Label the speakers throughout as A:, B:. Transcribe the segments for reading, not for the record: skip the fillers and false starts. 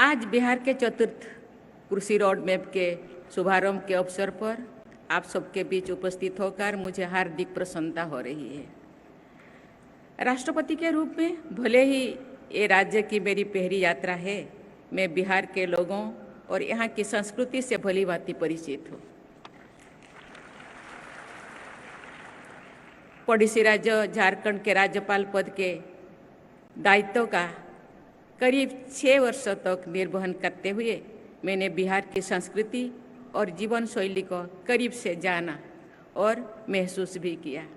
A: आज बिहार के चतुर्थ कृषि रोड मैप के शुभारंभ के अवसर पर आप सबके बीच उपस्थित होकर मुझे हार्दिक प्रसन्नता हो रही है। राष्ट्रपति के रूप में भले ही ये राज्य की मेरी पहली यात्रा है, मैं बिहार के लोगों और यहाँ की संस्कृति से भली भांति परिचित हूँ। पड़ोसी राज्य झारखंड के राज्यपाल पद के दायित्व का करीब 6 वर्षों तक निर्वहन करते हुए मैंने बिहार की संस्कृति और जीवन शैली को करीब से जाना और महसूस भी किया।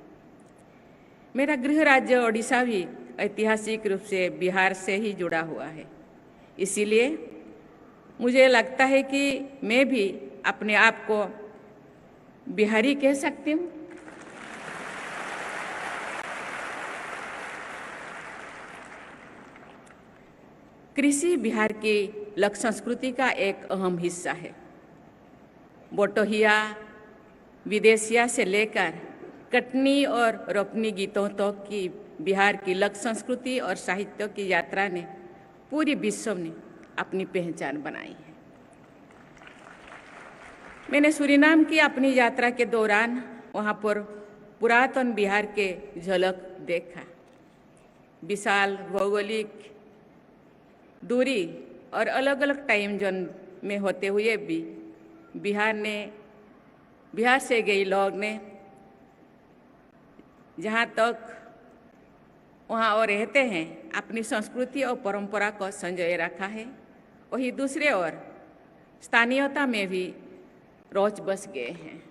A: मेरा गृह राज्य ओडिशा भी ऐतिहासिक रूप से बिहार से ही जुड़ा हुआ है, इसीलिए मुझे लगता है कि मैं भी अपने आप को बिहारी कह सकती हूँ। कृषि बिहार की लोक संस्कृति का एक अहम हिस्सा है। बोटोहिया, विदेशिया से लेकर कटनी और रोपनी गीतों तक की बिहार की लोक संस्कृति और साहित्य की यात्रा ने पूरी विश्व में अपनी पहचान बनाई है। मैंने सूरीनाम की अपनी यात्रा के दौरान वहाँ पर पुरातन बिहार के झलक देखा। विशाल भौगोलिक दूरी और अलग अलग टाइम जोन में होते हुए भी बिहार से गए लोग ने जहाँ तक वहाँ और रहते हैं अपनी संस्कृति और परंपरा को संजोए रखा है, वही दूसरे ओर स्थानीयता में भी रोज बस गए हैं।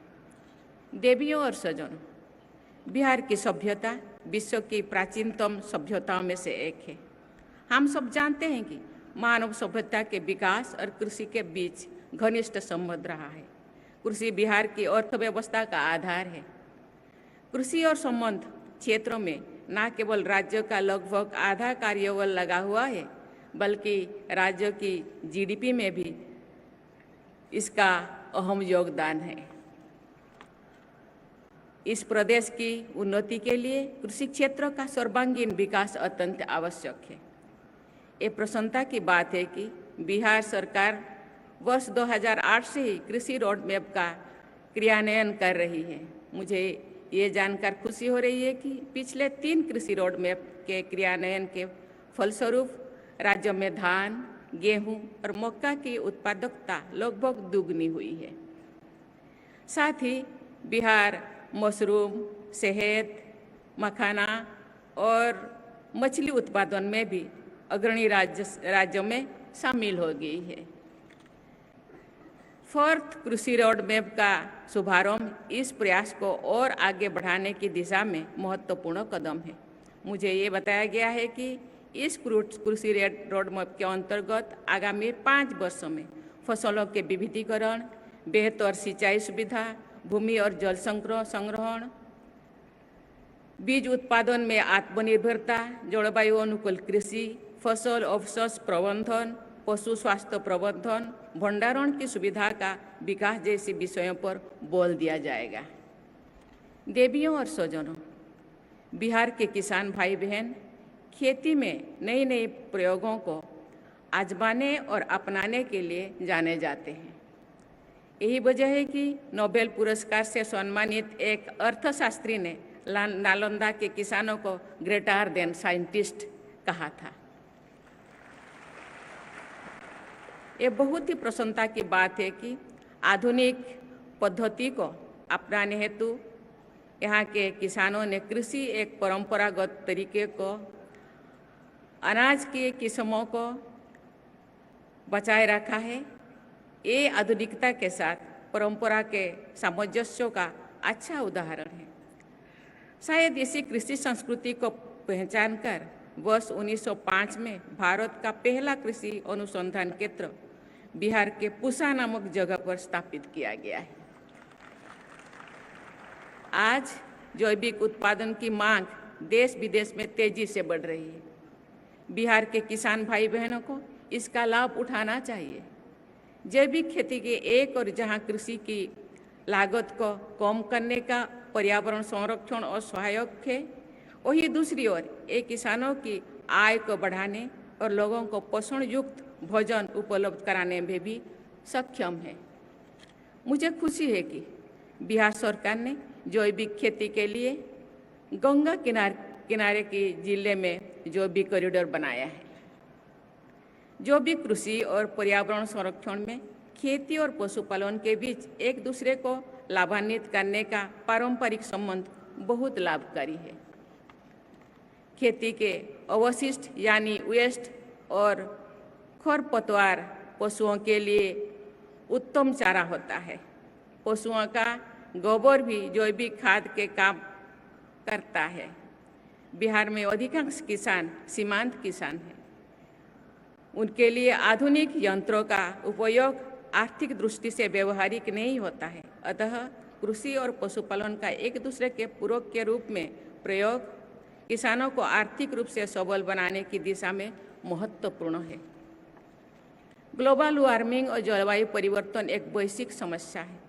A: देवियों और सजनों, बिहार की सभ्यता विश्व की प्राचीनतम सभ्यताओं में से एक है। हम सब जानते हैं कि मानव सभ्यता के विकास और कृषि के बीच घनिष्ठ संबंध रहा है। कृषि बिहार की अर्थव्यवस्था का आधार है। कृषि और संबंध क्षेत्रों में न केवल राज्य का लगभग आधा कार्यबल लगा हुआ है, बल्कि राज्य की जीडीपी में भी इसका अहम योगदान है। इस प्रदेश की उन्नति के लिए कृषि क्षेत्र का सर्वांगीण विकास अत्यंत आवश्यक है। ये प्रसन्नता की बात है कि बिहार सरकार वर्ष 2008 से ही कृषि रोड मैप का क्रियान्वयन कर रही है। मुझे ये जानकर खुशी हो रही है कि पिछले 3 कृषि रोड मैप के क्रियान्वयन के फलस्वरूप राज्य में धान, गेहूं और मक्का की उत्पादकता लगभग दुगनी हुई है। साथ ही बिहार मशरूम, शहद, मखाना और मछली उत्पादन में भी अग्रणी राज्यों में शामिल हो गई है। 4th कृषि रोड मैप का शुभारंभ इस प्रयास को और आगे बढ़ाने की दिशा में महत्वपूर्ण कदम है। मुझे ये बताया गया है कि इस कृषि रोड मैप के अंतर्गत आगामी 5 वर्षों में फसलों के विविधीकरण, बेहतर सिंचाई सुविधा, भूमि और जल संग्रहण, बीज उत्पादन में आत्मनिर्भरता, जलवायु अनुकूल कृषि, फसल अवशेष प्रबंधन, पशु स्वास्थ्य प्रबंधन, भंडारण की सुविधा का विकास जैसे विषयों पर बल दिया जाएगा। देवियों और सजनों, बिहार के किसान भाई बहन खेती में नए नए प्रयोगों को आजमाने और अपनाने के लिए जाने जाते हैं। यही वजह है कि नोबेल पुरस्कार से सम्मानित एक अर्थशास्त्री ने नालंदा के किसानों को ग्रेटर देन साइंटिस्ट कहा था। ये बहुत ही प्रसन्नता की बात है कि आधुनिक पद्धति को अपनाने हेतु यहाँ के किसानों ने कृषि एक परंपरागत तरीके को, अनाज की किस्मों को बचाए रखा है। ये आधुनिकता के साथ परंपरा के सामंजस्य का अच्छा उदाहरण है। शायद इसी कृषि संस्कृति को पहचान कर वर्ष 1905 में भारत का पहला कृषि अनुसंधान केंद्र बिहार के पूसा नामक जगह पर स्थापित किया गया है। आज जैविक उत्पादन की मांग देश विदेश में तेजी से बढ़ रही है। बिहार के किसान भाई बहनों को इसका लाभ उठाना चाहिए। जैविक खेती के एक और जहां कृषि की लागत को कम करने का पर्यावरण संरक्षण और सहायक है, वहीं दूसरी ओर ये किसानों की आय को बढ़ाने और लोगों को पोषण युक्त भोजन उपलब्ध कराने में भी सक्षम है। मुझे खुशी है कि बिहार सरकार ने जैविक खेती के लिए गंगा किनारे के जिले में जैविक कॉरिडोर बनाया है। जैविक कृषि और पर्यावरण संरक्षण में खेती और पशुपालन के बीच एक दूसरे को लाभान्वित करने का पारंपरिक संबंध बहुत लाभकारी है। खेती के अवशिष्ट यानी वेस्ट और खरपतवार पशुओं के लिए उत्तम चारा होता है। पशुओं का गोबर भी जैविक खाद के काम करता है। बिहार में अधिकांश किसान सीमांत किसान हैं। उनके लिए आधुनिक यंत्रों का उपयोग आर्थिक दृष्टि से व्यवहारिक नहीं होता है। अतः कृषि और पशुपालन का एक दूसरे के पूरक के रूप में प्रयोग किसानों को आर्थिक रूप से सबल बनाने की दिशा में महत्वपूर्ण है। ग्लोबल वार्मिंग और जलवायु परिवर्तन एक वैश्विक समस्या है।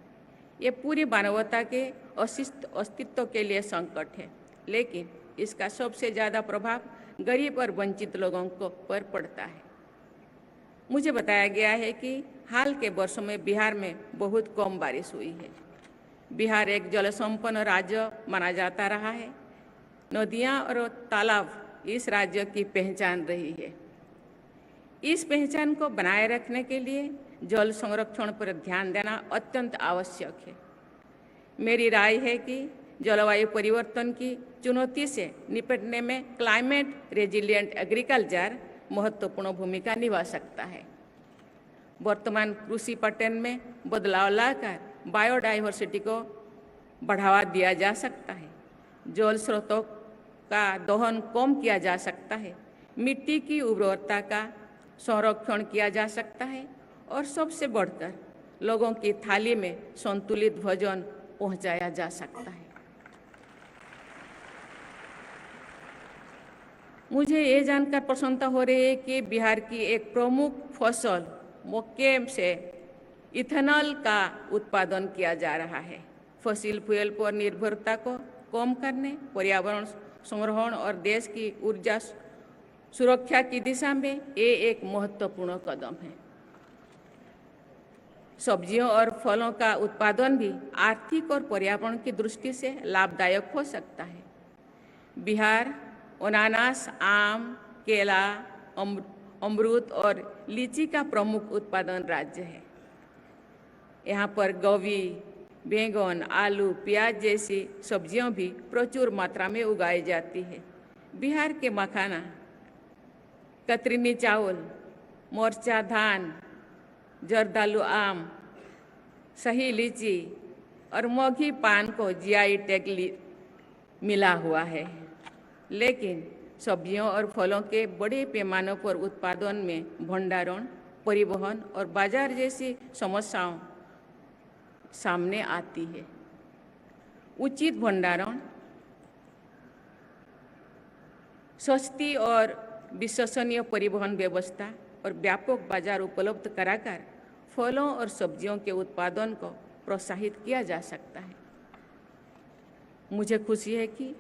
A: ये पूरी मानवता के अस्तित्व के लिए संकट है, लेकिन इसका सबसे ज़्यादा प्रभाव गरीब और वंचित लोगों पर पड़ता है। मुझे बताया गया है कि हाल के वर्षों में बिहार में बहुत कम बारिश हुई है। बिहार एक जल संपन्न राज्य माना जाता रहा है। नदियाँ और तालाब इस राज्य की पहचान रही है। इस पहचान को बनाए रखने के लिए जल संरक्षण पर ध्यान देना अत्यंत आवश्यक है। मेरी राय है कि जलवायु परिवर्तन की चुनौती से निपटने में क्लाइमेट रेजिलिएंट एग्रीकल्चर महत्वपूर्ण भूमिका निभा सकता है। वर्तमान कृषि पैटर्न में बदलाव लाकर बायोडाइवर्सिटी को बढ़ावा दिया जा सकता है। जल स्रोतों का दोहन कम किया जा सकता है। मिट्टी की उर्वरता का संरक्षण किया जा सकता है और सबसे बढ़कर लोगों की थाली में संतुलित भोजन पहुंचाया जा सकता है। मुझे ये जानकर प्रसन्नता हो रही है कि बिहार की एक प्रमुख फसल मक्के से इथेनॉल का उत्पादन किया जा रहा है। फसिल फ्यूल पर निर्भरता को कम करने, पर्यावरण संरक्षण और देश की ऊर्जा सुरक्षा की दिशा में ये एक महत्वपूर्ण कदम है। सब्जियों और फलों का उत्पादन भी आर्थिक और पर्यावरण की दृष्टि से लाभदायक हो सकता है। बिहार अनानास, आम, केला, अमरूद और लीची का प्रमुख उत्पादन राज्य है। यहाँ पर गोभी, बैंगन, आलू, प्याज जैसी सब्जियां भी प्रचुर मात्रा में उगाई जाती है। बिहार के मखाना, कतरनी चावल, मोरचा धान, जर्दालू आम, सही लीची और मोगी पान को जीआई टैग मिला हुआ है। लेकिन सब्जियों और फलों के बड़े पैमाने पर उत्पादन में भंडारण, परिवहन और बाजार जैसी समस्याओं सामने आती है। उचित भंडारण, सस्ती और विश्वसनीय परिवहन व्यवस्था और व्यापक बाजार उपलब्ध कराकर फलों और सब्जियों के उत्पादन को प्रोत्साहित किया जा सकता है। मुझे खुशी है कि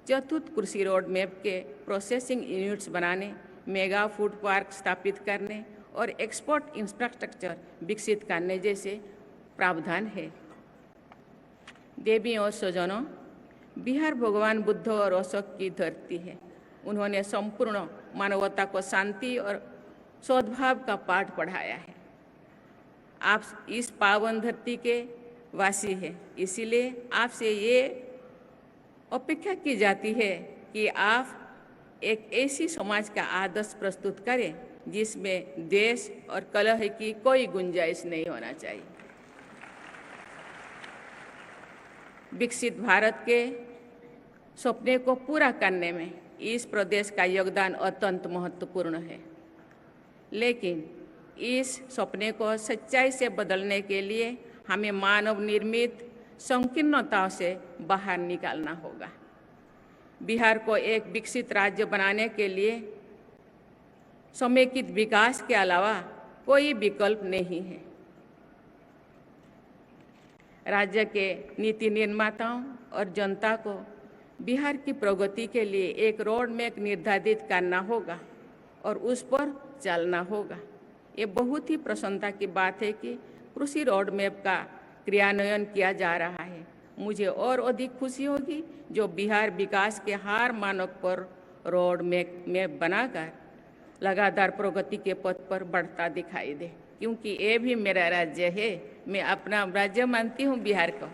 A: चतुर्थ कृषि रोड मैप के प्रोसेसिंग यूनिट्स बनाने, मेगा फूड पार्क स्थापित करने और एक्सपोर्ट इंफ्रास्ट्रक्चर विकसित करने जैसे प्रावधान है। देवी और स्वजनों, बिहार भगवान बुद्ध और अशोक की धरती है। उन्होंने संपूर्ण मानवता को शांति और सद्भाव का पाठ पढ़ाया है। आप इस पावन धरती के वासी हैं, इसीलिए आपसे ये अपेक्षा की जाती है कि आप एक ऐसी समाज का आदर्श प्रस्तुत करें जिसमें द्वेष और कलह की कोई गुंजाइश नहीं होना चाहिए। विकसित भारत के सपने को पूरा करने में इस प्रदेश का योगदान अत्यंत महत्वपूर्ण है, लेकिन इस सपने को सच्चाई से बदलने के लिए हमें मानव निर्मित संकीर्णताओं से बाहर निकालना होगा। बिहार को एक विकसित राज्य बनाने के लिए समेकित विकास के अलावा कोई विकल्प नहीं है। राज्य के नीति निर्माताओं और जनता को बिहार की प्रगति के लिए एक रोड मैप निर्धारित करना होगा और उस पर चलना होगा। ये बहुत ही प्रसन्नता की बात है कि कृषि रोड मैप का क्रियान्वयन किया जा रहा है। मुझे और अधिक खुशी होगी जो बिहार विकास के हर मानक पर रोड मैप बनाकर लगातार प्रगति के पथ पर बढ़ता दिखाई दे, क्योंकि ये भी मेरा राज्य है। मैं अपना राज्य मानती हूँ बिहार को।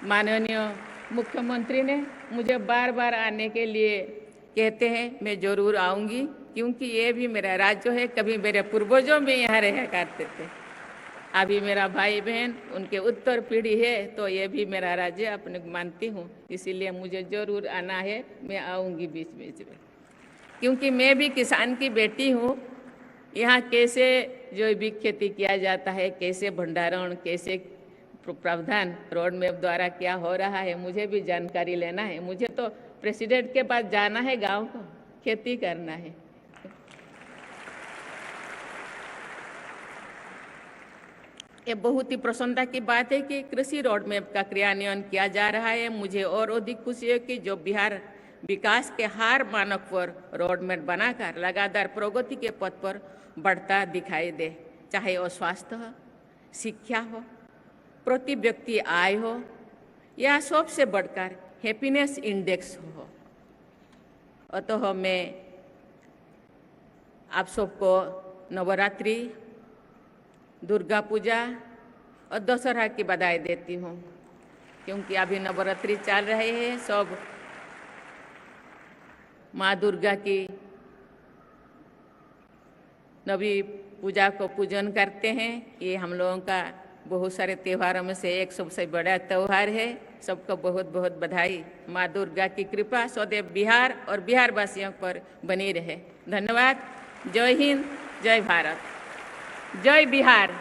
A: माननीय मुख्यमंत्री ने मुझे बार बार आने के लिए कहते हैं, मैं जरूर आऊँगी, क्योंकि ये भी मेरा राज्य है। कभी मेरे पूर्वजों में यहाँ रहा करते थे, अभी मेरा भाई बहन उनके उत्तर पीढ़ी है, तो ये भी मेरा राज्य अपने मानती हूँ। इसीलिए मुझे जरूर आना है, मैं आऊँगी बीच बीच में, क्योंकि मैं भी किसान की बेटी हूँ। यहाँ कैसे जैविक खेती किया जाता है, कैसे भंडारण, कैसे प्रावधान रोड मैप द्वारा क्या हो रहा है, मुझे भी जानकारी लेना है। मुझे तो प्रेसिडेंट के पास जाना है, गांव को खेती करना है। ये बहुत ही प्रसन्नता की बात है कि कृषि रोड मैप का क्रियान्वयन किया जा रहा है। मुझे और अधिक खुशी है कि जो बिहार विकास के हर मानक पर रोड मैप बनाकर लगातार प्रगति के पथ पर बढ़ता दिखाई दे, चाहे वो स्वास्थ्य हो, शिक्षा हो, प्रति व्यक्ति आय हो, या सबसे बढ़कर हैप्पीनेस इंडेक्स हो। अतः मैं आप सबको नवरात्रि, दुर्गा पूजा और दशहरा की बधाई देती हूँ, क्योंकि अभी नवरात्रि चल रहे हैं। सब माँ दुर्गा की नवी पूजा को पूजन करते हैं। ये हम लोगों का बहुत सारे त्योहारों में से एक सबसे बड़ा त्यौहार है। सबको बहुत बहुत बधाई। माँ दुर्गा की कृपा सदैव बिहार और बिहार वासियों पर बनी रहे। धन्यवाद। जय हिंद, जय भारत, जय बिहार।